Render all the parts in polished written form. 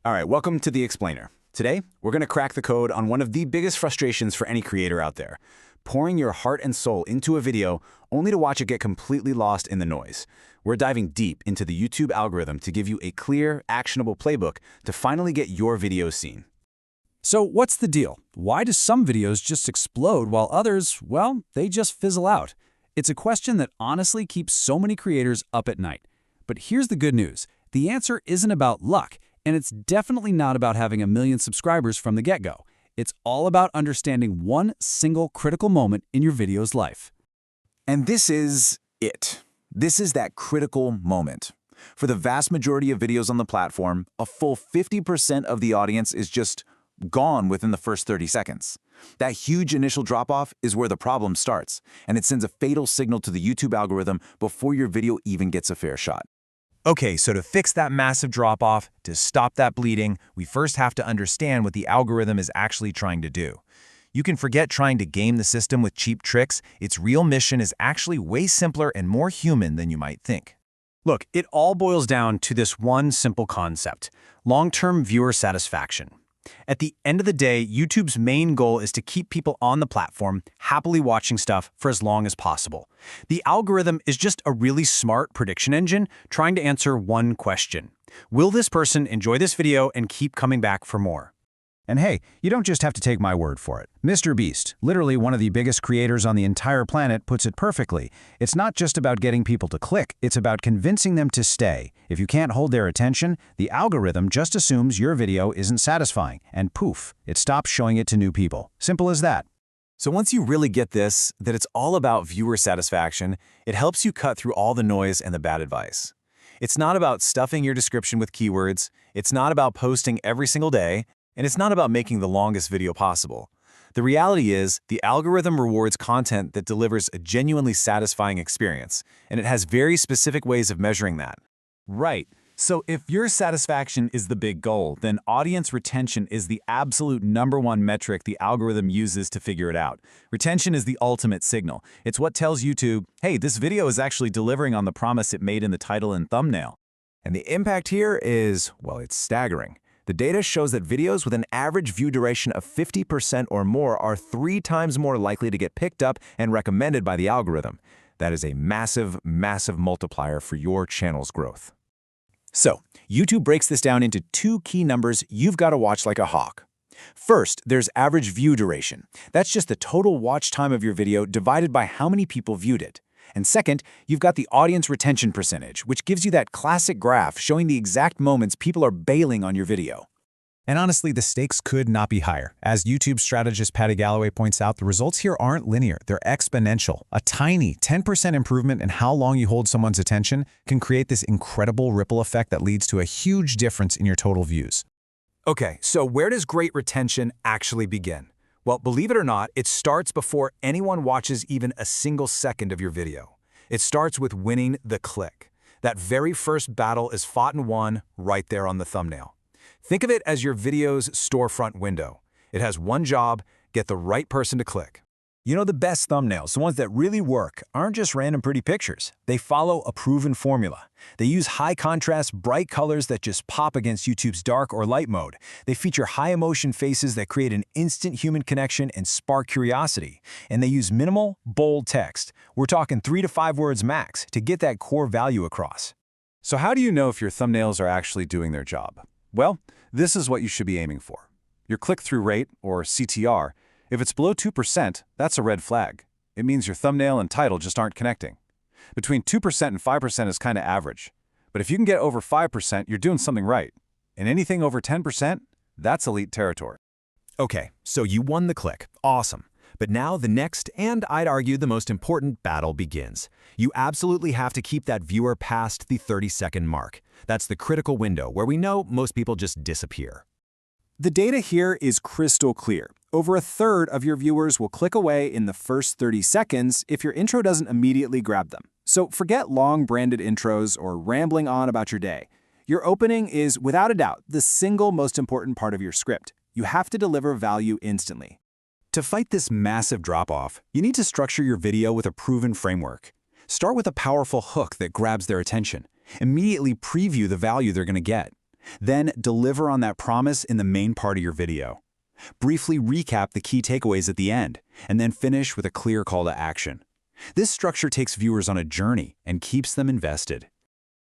All right, welcome to The Explainer. Today, we're going to crack the code on one of the biggest frustrations for any creator out there: pouring your heart and soul into a video only to watch it get completely lost in the noise. We're diving deep into the YouTube algorithm to give you a clear, actionable playbook to finally get your videos seen. So what's the deal? Why do some videos just explode while others, well, they just fizzle out? It's a question that honestly keeps so many creators up at night. But here's the good news. The answer isn't about luck, and it's definitely not about having 1 million subscribers from the get-go. It's all about understanding one single critical moment in your video's life. And this is it. This is that critical moment. For the vast majority of videos on the platform, a full 50% of the audience is just gone within the first 30 seconds. That huge initial drop-off is where the problem starts, and it sends a fatal signal to the YouTube algorithm before your video even gets a fair shot. Okay, so to fix that massive drop-off, to stop that bleeding, we first have to understand what the algorithm is actually trying to do. You can forget trying to game the system with cheap tricks. Its real mission is actually way simpler and more human than you might think. Look, it all boils down to this one simple concept: long-term viewer satisfaction. At the end of the day, YouTube's main goal is to keep people on the platform happily watching stuff for as long as possible. The algorithm is just a really smart prediction engine trying to answer one question: will this person enjoy this video and keep coming back for more? And hey, you don't just have to take my word for it. Mr. Beast, literally one of the biggest creators on the entire planet, puts it perfectly. It's not just about getting people to click, it's about convincing them to stay. If you can't hold their attention, the algorithm just assumes your video isn't satisfying, and poof, it stops showing it to new people. Simple as that. So once you really get this, that it's all about viewer satisfaction, it helps you cut through all the noise and the bad advice. It's not about stuffing your description with keywords, it's not about posting every single day, and it's not about making the longest video possible. The reality is, the algorithm rewards content that delivers a genuinely satisfying experience, and it has very specific ways of measuring that. Right. So if your satisfaction is the big goal, then audience retention is the absolute #1 metric the algorithm uses to figure it out. Retention is the ultimate signal. It's what tells YouTube, hey, this video is actually delivering on the promise it made in the title and thumbnail. And the impact here is, well, it's staggering. The data shows that videos with an average view duration of 50% or more are 3 times more likely to get picked up and recommended by the algorithm. That is a massive, massive multiplier for your channel's growth. So, YouTube breaks this down into 2 key numbers you've got to watch like a hawk. First, there's average view duration. That's just the total watch time of your video divided by how many people viewed it. And second, you've got the audience retention percentage, which gives you that classic graph showing the exact moments people are bailing on your video. And honestly, the stakes could not be higher. As YouTube strategist Patty Galloway points out, the results here aren't linear, they're exponential. A tiny 10% improvement in how long you hold someone's attention can create this incredible ripple effect that leads to a huge difference in your total views. Okay, so where does great retention actually begin? Well, believe it or not, it starts before anyone watches even a single second of your video. It starts with winning the click. That very first battle is fought and won right there on the thumbnail. Think of it as your video's storefront window. It has one job: get the right person to click. You know, the best thumbnails, the ones that really work, aren't just random pretty pictures. They follow a proven formula. They use high-contrast, bright colors that just pop against YouTube's dark or light mode. They feature high-emotion faces that create an instant human connection and spark curiosity. And they use minimal, bold text. We're talking 3 to 5 words max to get that core value across. So how do you know if your thumbnails are actually doing their job? Well, this is what you should be aiming for. Your click-through rate, or CTR, if it's below 2%, that's a red flag. It means your thumbnail and title just aren't connecting. Between 2% and 5% is kind of average. But if you can get over 5%, you're doing something right. And anything over 10%, that's elite territory. Okay, so you won the click. Awesome. But now the next, and I'd argue the most important battle begins. You absolutely have to keep that viewer past the 30-second mark. That's the critical window where we know most people just disappear. The data here is crystal clear. Over a third of your viewers will click away in the first 30 seconds if your intro doesn't immediately grab them. So forget long branded intros or rambling on about your day. Your opening is, without a doubt, the single most important part of your script. You have to deliver value instantly. To fight this massive drop-off, you need to structure your video with a proven framework. Start with a powerful hook that grabs their attention. Immediately preview the value they're going to get. Then deliver on that promise in the main part of your video. Briefly recap the key takeaways at the end, and then finish with a clear call to action. This structure takes viewers on a journey and keeps them invested.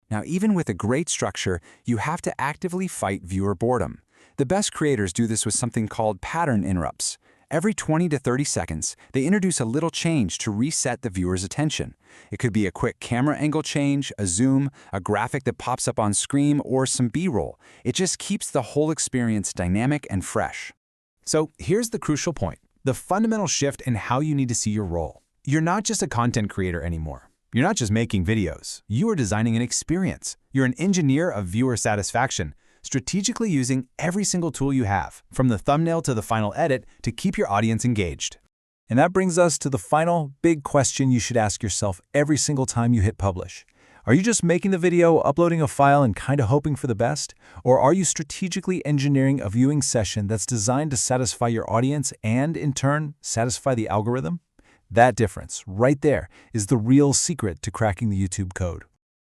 Now, even with a great structure, you have to actively fight viewer boredom. The best creators do this with something called pattern interrupts. Every 20 to 30 seconds, they introduce a little change to reset the viewer's attention. It could be a quick camera angle change, a zoom, a graphic that pops up on screen, or some B-roll. It just keeps the whole experience dynamic and fresh. So here's the crucial point, the fundamental shift in how you need to see your role. You're not just a content creator anymore. You're not just making videos. You are designing an experience. You're an engineer of viewer satisfaction, strategically using every single tool you have, from the thumbnail to the final edit, to keep your audience engaged. And that brings us to the final big question you should ask yourself every single time you hit publish. Are you just making the video, uploading a file, and kind of hoping for the best? Or are you strategically engineering a viewing session that's designed to satisfy your audience and, in turn, satisfy the algorithm? That difference, right there, is the real secret to cracking the YouTube code.